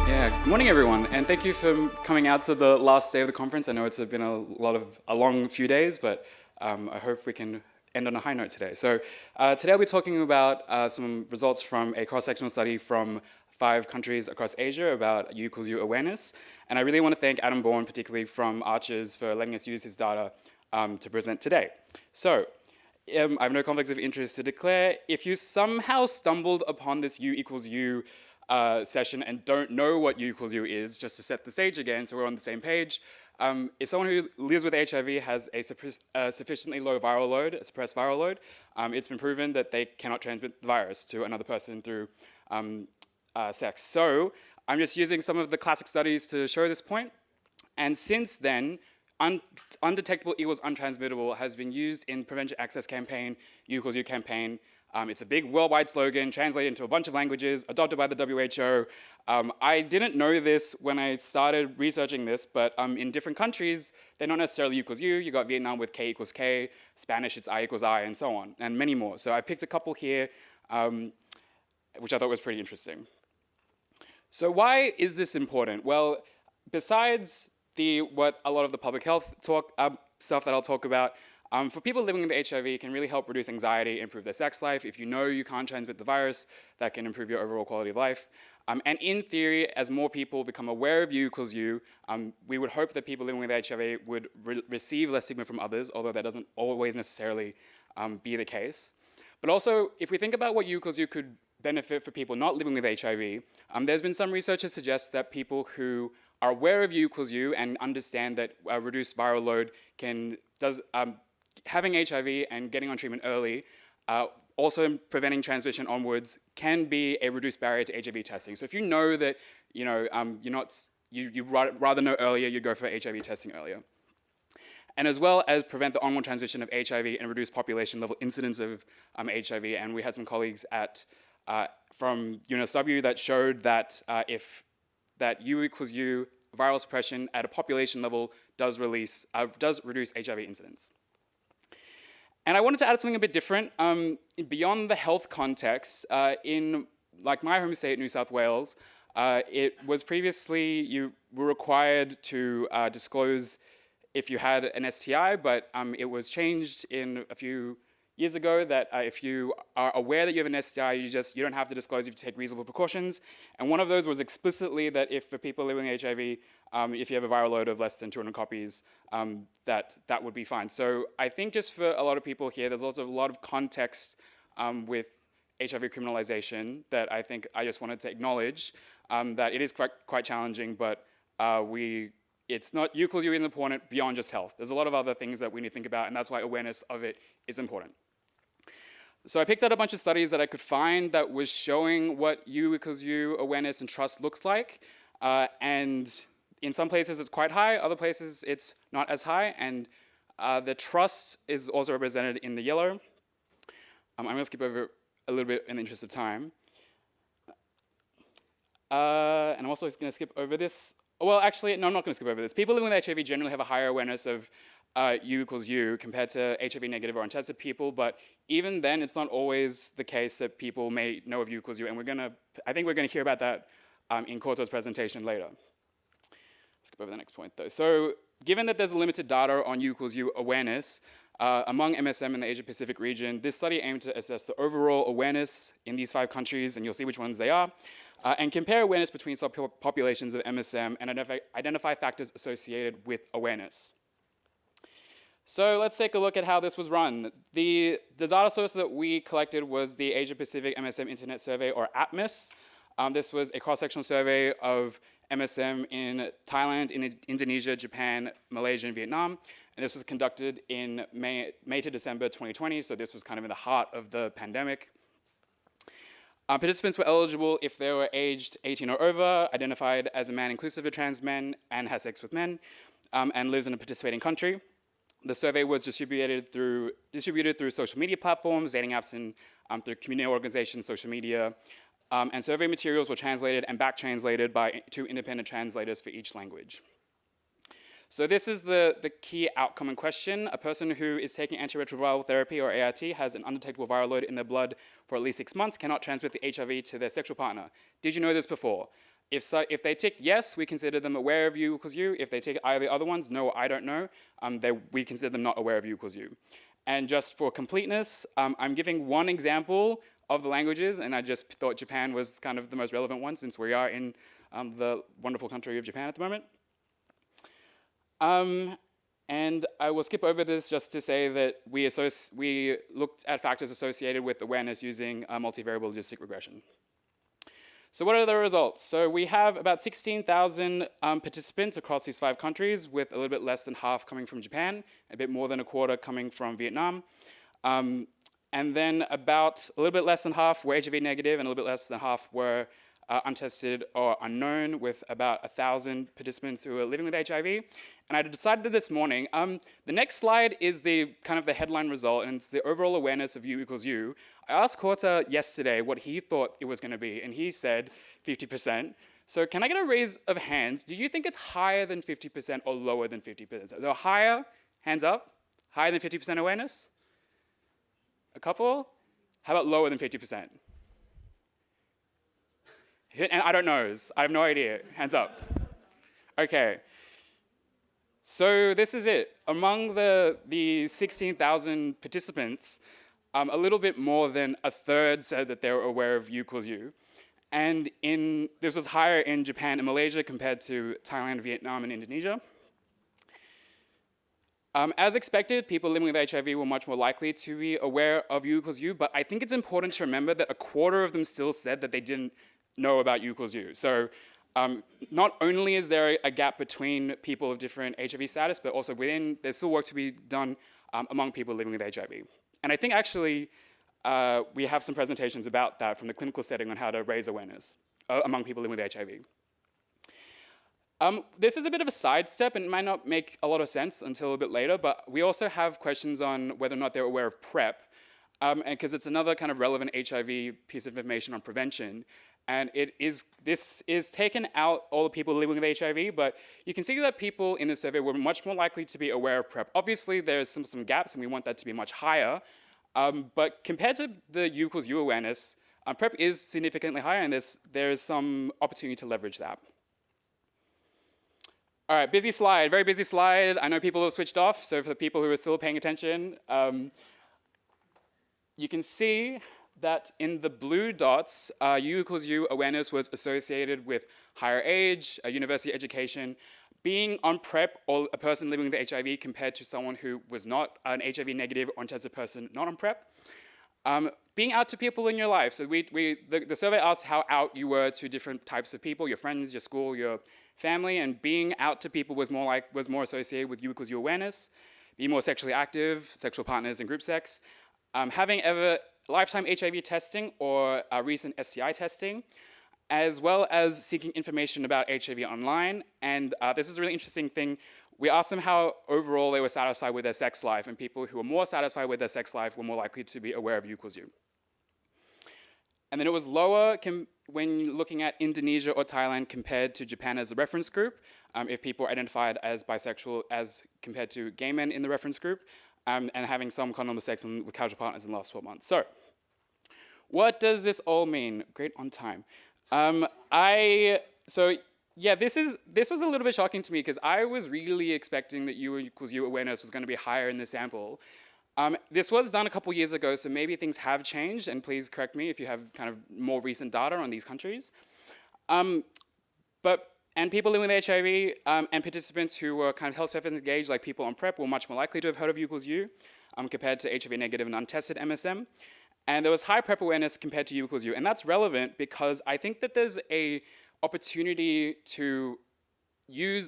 Yeah, good morning everyone, and thank you for coming out to the last day of the conference. I know it's been a long few days, but I hope we can end on a high note today. So today I'll be talking about some results from a cross-sectional study from 5 countries across Asia about U equals U awareness. And I really want to thank Adam Bourne, particularly from Archers, for letting us use his data to present today. So I have no conflicts of interest to declare. If you somehow stumbled upon this U equals U session and don't know what U equals U is, just to set the stage again so we're on the same page, if someone who lives with HIV has a sufficiently low viral load, a suppressed viral load, it's been proven that they cannot transmit the virus to another person through sex. So I'm just using some of the classic studies to show this point. And since then, undetectable equals untransmittable has been used in prevention access campaign, U equals U campaign. It's a big worldwide slogan, translated into a bunch of languages, adopted by the WHO. I didn't know this when I started researching this, but in different countries, they're not necessarily U equals U. You got Vietnam with K equals K, Spanish it's I equals I, and so on, and many more. So I picked a couple here, which I thought was pretty interesting. So why is this important? Well, besides what a lot of the public health stuff that I'll talk about, for people living with HIV, it can really help reduce anxiety, improve their sex life. If you know you can't transmit the virus, that can improve your overall quality of life. And in theory, as more people become aware of U equals U, we would hope that people living with HIV would receive less stigma from others, although that doesn't always necessarily be the case. But also, if we think about what U equals U could benefit for people not living with HIV, there's been some research that suggests that people who are aware of U equals U and understand that reduced viral load having HIV and getting on treatment early, also preventing transmission onwards, can be a reduced barrier to HIV testing. So if you know that you'd rather know earlier, you'd go for HIV testing earlier. And as well as prevent the onward transmission of HIV and reduce population level incidence of HIV. And we had some colleagues from UNSW that showed that that U equals U viral suppression at a population level does reduce HIV incidence. And I wanted to add something a bit different. Beyond the health context, in like my home state, New South Wales, it was previously, you were required to disclose if you had an STI, but it was changed in a few years ago that if you are aware that you have an STI, you don't have to disclose if you take reasonable precautions. And one of those was explicitly that if for people living with HIV, if you have a viral load of less than 200 copies, that would be fine. So I think just for a lot of people here, there's also a lot of context with HIV criminalization that I think I just wanted to acknowledge, that it is quite challenging, but it's not, U equals U isn't important beyond just health. There's a lot of other things that we need to think about, and that's why awareness of it is important. So I picked out a bunch of studies that I could find that was showing what U equals U awareness and trust looks like. And in some places it's quite high, other places it's not as high, and the trust is also represented in the yellow. I'm gonna skip over a little bit in the interest of time. And I'm also gonna skip over this. Well, actually, no, I'm not gonna skip over this. People living with HIV generally have a higher awareness of U equals U compared to HIV negative or untested people, but even then, it's not always the case that people may know of U equals U, and I think we're gonna hear about that in Corto's presentation later. Skip over the next point though. So, given that there's limited data on U equals U awareness among MSM in the Asia Pacific region, this study aimed to assess the overall awareness in these 5 countries, and you'll see which ones they are, and compare awareness between subpopulations of MSM and identify factors associated with awareness. So let's take a look at how this was run. The data source that we collected was the Asia Pacific MSM Internet Survey, or APMIS. This was a cross-sectional survey of MSM in Thailand, in Indonesia, Japan, Malaysia, and Vietnam. And this was conducted in May to December 2020, so this was kind of in the heart of the pandemic. Participants were eligible if they were aged 18 or over, identified as a man inclusive of trans men, and has sex with men, and lives in a participating country. The survey was distributed through social media platforms, dating apps, and through community organizations, social media. And survey materials were translated and back-translated by 2 independent translators for each language. So this is the key outcome in question. A person who is taking antiretroviral therapy or ART has an undetectable viral load in their blood for at least 6 months, cannot transmit the HIV to their sexual partner. Did you know this before? If so, if they tick yes, we consider them aware of U equals U. If they tick either the other ones, no, I don't know, we consider them not aware of U equals U. And just for completeness, I'm giving one example of the languages, and I just thought Japan was kind of the most relevant one since we are in the wonderful country of Japan at the moment. And I will skip over this just to say that we looked at factors associated with awareness using multivariable logistic regression. So what are the results? So we have about 16,000 participants across these 5 countries, with a little bit less than half coming from Japan, a bit more than a quarter coming from Vietnam. And then about a little bit less than half were HIV negative, and a little bit less than half were untested or unknown, with about 1,000 participants who are living with HIV. And I decided that this morning, the next slide is the kind of the headline result, and it's the overall awareness of U equals U. I asked Korta yesterday what he thought it was going to be, and he said 50%. So can I get a raise of hands? Do you think it's higher than 50% or lower than 50%? So higher, hands up, higher than 50% awareness? A couple? How about lower than 50%? And I don't know. I have no idea. Hands up. Okay. So this is it. Among the 16,000 participants, a little bit more than a third said that they were aware of U equals U. And this was higher in Japan and Malaysia compared to Thailand, Vietnam, and Indonesia. As expected, people living with HIV were much more likely to be aware of U equals U, but I think it's important to remember that a quarter of them still said that they didn't know about U equals U. So not only is there a gap between people of different HIV status, but also there's still work to be done among people living with HIV. And I think actually we have some presentations about that from the clinical setting on how to raise awareness among people living with HIV. This is a bit of a sidestep, and it might not make a lot of sense until a bit later, but we also have questions on whether or not they're aware of PrEP, because it's another kind of relevant HIV piece of information on prevention. And this is taken out all the people living with HIV, but you can see that people in the survey were much more likely to be aware of PrEP. Obviously, there's some gaps, and we want that to be much higher. But compared to the U equals U awareness, PrEP is significantly higher, and there is some opportunity to leverage that. All right, busy slide, very busy slide. I know people have switched off, so for the people who are still paying attention, you can see that in the blue dots, U equals U awareness was associated with higher age, university education, being on PrEP, or a person living with HIV compared to someone who was not an HIV negative or untested person not on PrEP. Being out to people in your life. So the survey asked how out you were to different types of people, your friends, your school, your family, and being out to people was more associated with U equals U awareness. Being more sexually active, sexual partners, and group sex. Having ever lifetime HIV testing or recent STI testing, as well as seeking information about HIV online. And this is a really interesting thing. We asked them how overall they were satisfied with their sex life, and people who were more satisfied with their sex life were more likely to be aware of U equals U. And then it was lower when looking at Indonesia or Thailand compared to Japan as a reference group, if people were identified as bisexual as compared to gay men in the reference group, and having some condom sex with casual partners in the last 12 months. So, what does this all mean? Great on time. Yeah, this was a little bit shocking to me because I was really expecting that U equals U awareness was going to be higher in this sample. This was done a couple years ago, so maybe things have changed, and please correct me if you have kind of more recent data on these countries. And people living with HIV and participants who were kind of health service engaged, like people on PrEP, were much more likely to have heard of U equals U compared to HIV negative and untested MSM. And there was high PrEP awareness compared to U equals U. And that's relevant because I think that there's a opportunity to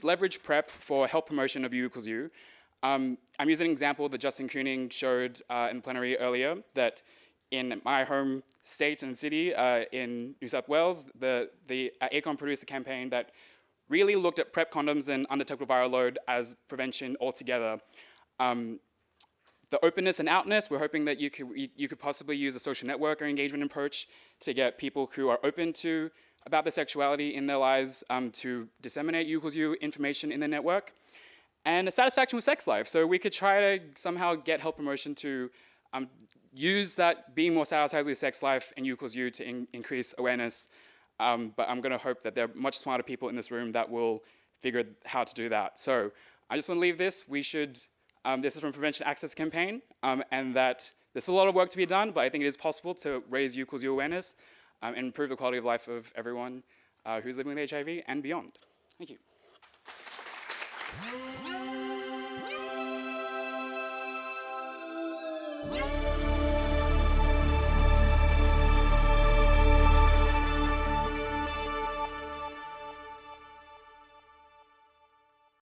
leverage PrEP for health promotion of U equals U. I'm using an example that Justin Kooning showed in the plenary earlier, that in my home state and city in New South Wales, the ACON produced a campaign that really looked at PrEP condoms and undetectable viral load as prevention altogether. The openness and outness, we're hoping that you could possibly use a social network or engagement approach to get people who are open about their sexuality in their lives to disseminate U equals U information in their network. and satisfaction with sex life. So we could try to somehow get health promotion to use that being more satisfied with sex life and U equals U to increase awareness. But I'm going to hope that there are much smarter people in this room that will figure how to do that. So I just want to leave this. We should, this is from Prevention Access Campaign, and that there's a lot of work to be done, but I think it is possible to raise U equals U awareness and improve the quality of life of everyone who's living with HIV and beyond. Thank you.